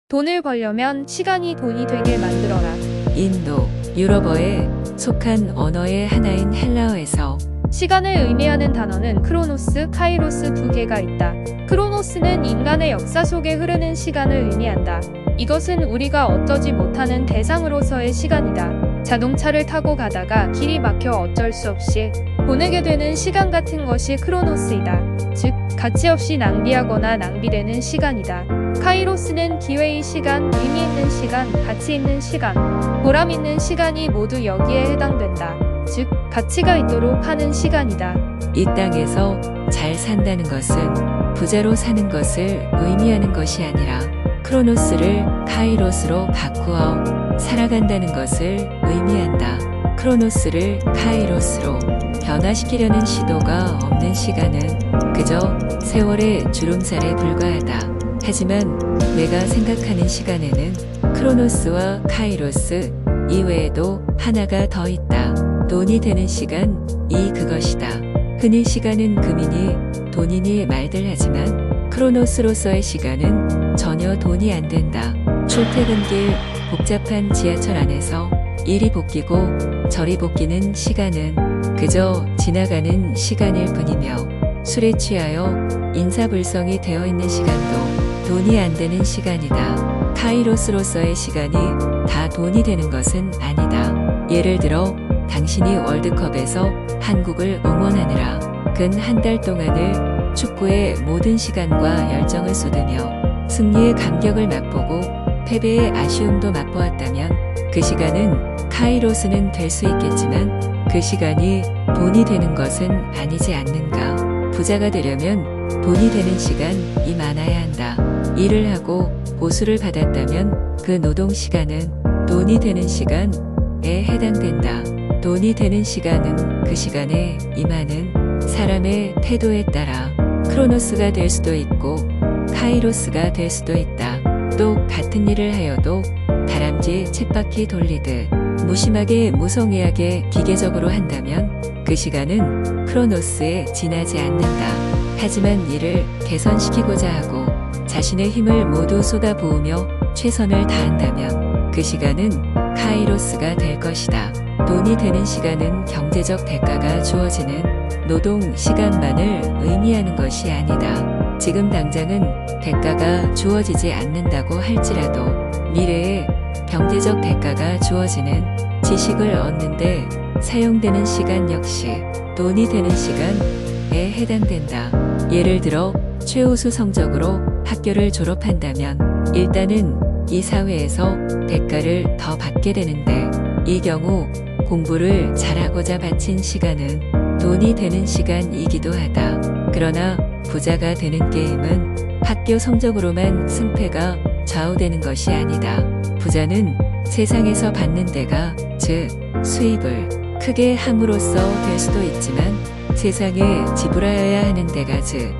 돈을 벌려면 시간이 돈이 되게 만들어라. 인도, 유럽어에 속한 언어의 하나인 헬라어에서 시간을 의미하는 단어는 크로노스, 카이로스 두 개가 있다. 크로노스는 인간의 역사 속에 흐르는 시간을 의미한다. 이것은 우리가 어쩌지 못하는 대상으로서의 시간이다. 자동차를 타고 가다가 길이 막혀 어쩔 수 없이 보내게 되는 시간 같은 것이 크로노스이다. 즉, 가치 없이 낭비하거나 낭비되는 시간이다. 카이로스는 기회의 시간, 의미 있는 시간, 가치 있는 시간, 보람 있는 시간이 모두 여기에 해당된다. 즉, 가치가 있도록 하는 시간이다. 이 땅에서 잘 산다는 것은 부자로 사는 것을 의미하는 것이 아니라 크로노스를 카이로스로 바꾸어 살아간다는 것을 의미한다. 크로노스를 카이로스로 변화시키려는 시도가 없는 시간은 그저 세월의 주름살에 불과하다. 하지만 내가 생각하는 시간에는 크로노스와 카이로스 이외에도 하나가 더 있다. 돈이 되는 시간, 그것이다. 흔히 시간은 금이니 돈이니 말들 하지만 크로노스로서의 시간은 전혀 돈이 안 된다. 출퇴근길 복잡한 지하철 안에서 이리 복귀고 저리 복귀는 시간은 그저 지나가는 시간일 뿐이며 술에 취하여 인사불성이 되어 있는 시간도 돈이 안 되는 시간이다. 카이로스로서의 시간이 다 돈이 되는 것은 아니다. 예를 들어 당신이 월드컵에서 한국을 응원하느라 근 한 달 동안을 축구에 모든 시간과 열정을 쏟으며 승리의 감격을 맛보고 패배의 아쉬움도 맛보았다면 그 시간은 카이로스는 될 수 있겠지만 그 시간이 돈이 되는 것은 아니지 않는가. 부자가 되려면 돈이 되는 시간이 많아야 한다. 일을 하고 보수를 받았다면 그 노동 시간은 돈이 되는 시간에 해당된다. 돈이 되는 시간은 그 시간에 임하는 사람의 태도에 따라 크로노스가 될 수도 있고 카이로스가 될 수도 있다. 또 같은 일을 하여도 다람쥐 쳇바퀴 돌리듯 무심하게 무성의하게 기계적으로 한다면 그 시간은 크로노스에 지나지 않는다. 하지만 이를 개선시키고자 하고 자신의 힘을 모두 쏟아부으며 최선을 다한다면 그 시간은 카이로스가 될 것이다. 돈이 되는 시간은 경제적 대가가 주어지는 노동 시간만을 의미하는 것이 아니다. 지금 당장은 대가가 주어지지 않는다고 할지라도 미래에 경제적 대가가 주어지는 지식을 얻는데 사용되는 시간 역시 돈이 되는 시간에 해당된다. 예를 들어 최우수 성적으로 학교를 졸업한다면 일단은 이 사회에서 대가를 더 받게 되는데 이 경우 공부를 잘하고자 바친 시간은 돈이 되는 시간이기도 하다. 그러나 부자가 되는 게임은 학교 성적으로만 승패가 좌우되는 것이 아니다. 부자는 세상에서 받는 대가, 즉 수입을 크게 함으로써 될 수도 있지만 세상에 지불하여야 하는 대가, 즉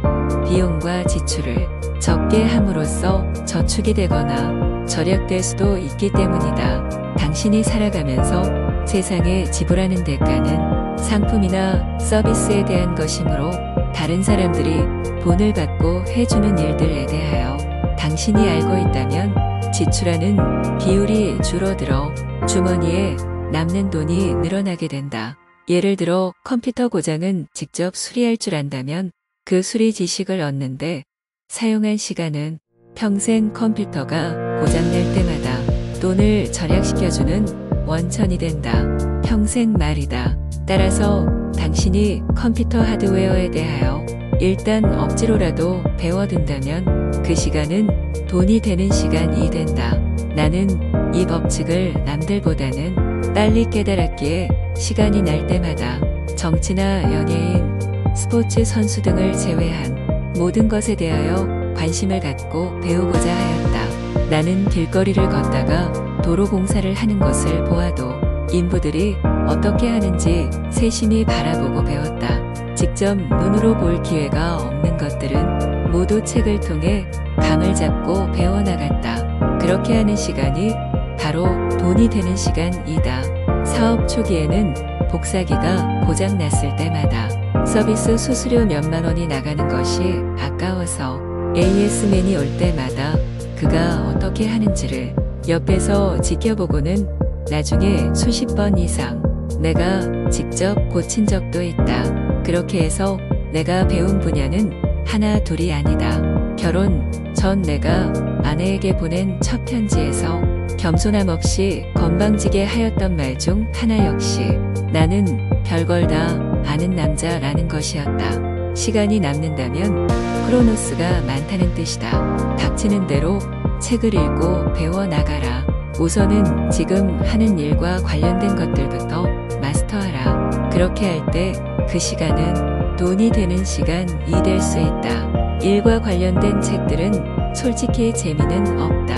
비용과 지출을 적게 함으로써 저축이 되거나 절약될 수도 있기 때문이다. 당신이 살아가면서 세상에 지불하는 대가는 상품이나 서비스에 대한 것이므로 다른 사람들이 돈을 받고 해주는 일들에 대하여 당신이 알고 있다면 지출하는 비율이 줄어들어 주머니에 남는 돈이 늘어나게 된다. 예를 들어 컴퓨터 고장은 직접 수리할 줄 안다면 그 수리 지식을 얻는데 사용한 시간은 평생 컴퓨터가 고장날 때마다 돈을 절약시켜주는 원천이 된다. 평생 말이다. 따라서 당신이 컴퓨터 하드웨어에 대하여 일단 억지로라도 배워둔다면 그 시간은 돈이 되는 시간이 된다. 나는 이 법칙을 남들보다는 빨리 깨달았기에 시간이 날 때마다 정치나 연예인, 스포츠 선수 등을 제외한 모든 것에 대하여 관심을 갖고 배우고자 하였다. 나는 길거리를 걷다가 도로 공사를 하는 것을 보아도 인부들이 어떻게 하는지 세심히 바라보고 배웠다. 직접 눈으로 볼 기회가 없는 것들은 모두 책을 통해 감을 잡고 배워나갔다. 그렇게 하는 시간이 바로 돈이 되는 시간이다. 사업 초기에는 복사기가 고장났을 때마다 서비스 수수료 몇만 원이 나가는 것이 아까워서 AS맨이 올 때마다 그가 어떻게 하는지를 옆에서 지켜보고는 나중에 수십 번 이상 내가 직접 고친 적도 있다. 그렇게 해서 내가 배운 분야는 하나 둘이 아니다. 결혼 전 내가 아내에게 보낸 첫 편지에서 겸손함 없이 건방지게 하였던 말 중 하나 역시 나는 별걸 다 아는 남자라는 것이었다. 시간이 남는다면 크로노스가 많다는 뜻이다. 닥치는 대로 책을 읽고 배워나가라. 우선은 지금 하는 일과 관련된 것들부터 마스터하라. 그렇게 할 때 그 시간은 돈이 되는 시간이 될 수 있다. 일과 관련된 책들은 솔직히 재미는 없다.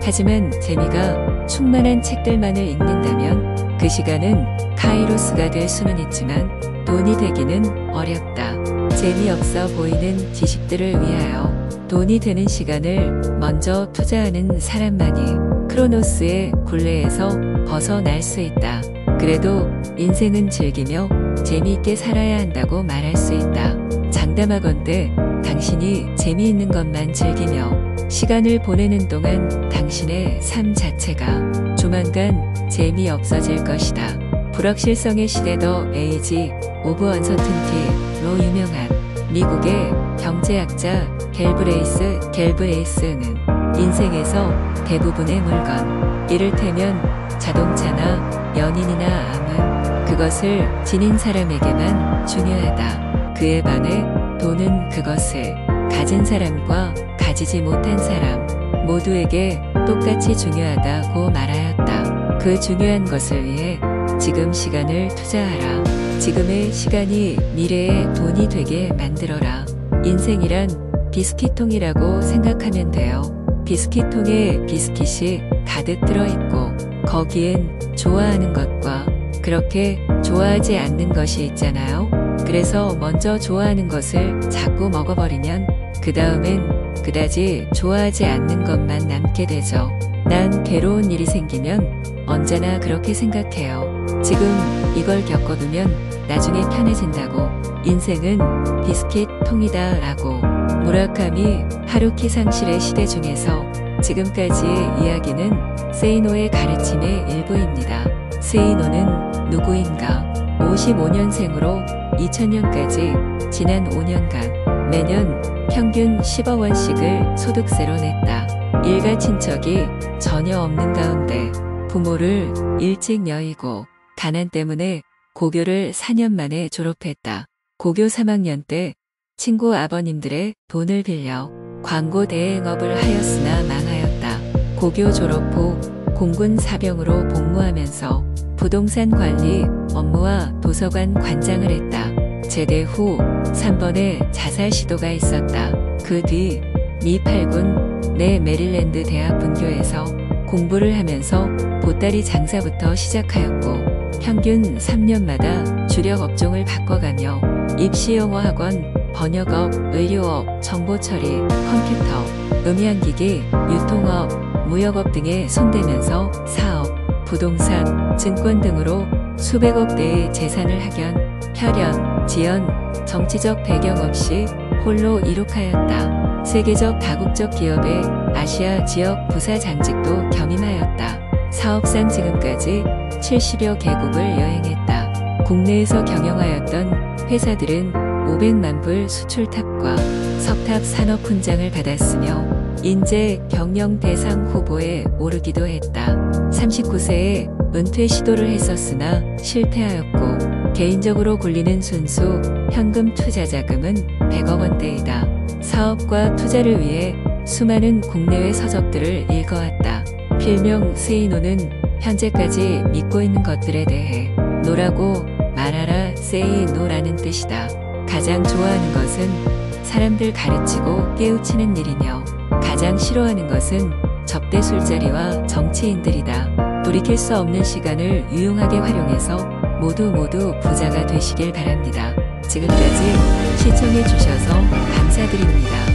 하지만 재미가 충만한 책들만을 읽는다면 그 시간은 카이로스가 될 수는 있지만 돈이 되기는 어렵다. 재미없어 보이는 지식들을 위하여 돈이 되는 시간을 먼저 투자하는 사람만이 크로노스의 굴레에서 벗어날 수 있다. 그래도 인생은 즐기며 재미있게 살아야 한다고 말할 수 있다. 장담하건대 당신이 재미있는 것만 즐기며 시간을 보내는 동안 당신의 삶 자체가 조만간 재미없어질 것이다. 불확실성의 시대 더 에이지 오브 언서튼티로 유명한 미국의 경제학자 갤브레이스는 인생에서 대부분의 물건, 이를테면 자동차나 연인이나 암은 그것을 지닌 사람에게만 중요하다. 그에 반해 돈은 그것을 가진 사람과 가지지 못한 사람 모두에게 똑같이 중요하다고 말하였다. 그 중요한 것을 위해 지금 시간을 투자하라. 지금의 시간이 미래의 돈이 되게 만들어라. 인생이란 비스킷통이라고 생각하면 돼요. 비스킷통에 비스킷이 가득 들어있고 거기엔 좋아하는 것과 그렇게 좋아하지 않는 것이 있잖아요. 그래서 먼저 좋아하는 것을 자꾸 먹어버리면 그 다음엔 그다지 좋아하지 않는 것만 남게 되죠. 난 괴로운 일이 생기면 언제나 그렇게 생각해요. 지금 이걸 겪어두면 나중에 편해진다고. 인생은 비스킷통이다 라고. 무라카미 하루키 상실의 시대 중에서 지금까지의 이야기는 세이노의 가르침의 일부입니다. 세이노는 누구인가? 55년생으로 2000년까지 지난 5년간 매년 평균 10억 원씩을 소득세로 냈다. 일가 친척이 전혀 없는 가운데 부모를 일찍 여의고 가난 때문에 고교를 4년 만에 졸업했다. 고교 3학년 때 친구 아버님들의 돈을 빌려 광고 대행업을 하였으나 망하였다. 고교 졸업 후 공군 사병으로 복무하면서 부동산 관리 업무와 도서관 관장을 했다. 제대 후 3번의 자살 시도가 있었다. 그 뒤 미 8군 내 메릴랜드 대학 분교에서 공부를 하면서 보따리 장사부터 시작하였고 평균 3년마다 주력 업종을 바꿔가며 입시 영어 학원, 번역업, 의료업, 정보처리, 컴퓨터, 음향기기, 유통업, 무역업 등에 손대면서 사업, 부동산, 증권 등으로 수백억 대의 재산을 학연, 혈연, 지연, 정치적 배경 없이 홀로 이룩하였다. 세계적 다국적 기업의 아시아 지역 부사장직도 겸임하였다. 사업상 지금까지 70여 개국을 여행했다. 국내에서 경영하였던 회사들은 500만 불 수출탑과 석탑 산업훈장을 받았으며 인재 경영 대상 후보에 오르기도 했다. 39세에 은퇴 시도를 했었으나 실패하였고 개인적으로 굴리는 순수 현금 투자 자금은 100억 원대이다. 사업과 투자를 위해 수많은 국내외 서적들을 읽어왔다. 필명 세이노는 현재까지 믿고 있는 것들에 대해 노라고 말하라 say no라는 뜻이다. 가장 좋아하는 것은 사람들 가르치고 깨우치는 일이며 가장 싫어하는 것은 접대 술자리와 정치인들이다. 돌이킬 수 없는 시간을 유용하게 활용해서 모두 부자가 되시길 바랍니다. 지금까지 시청해 주셔서 감사드립니다.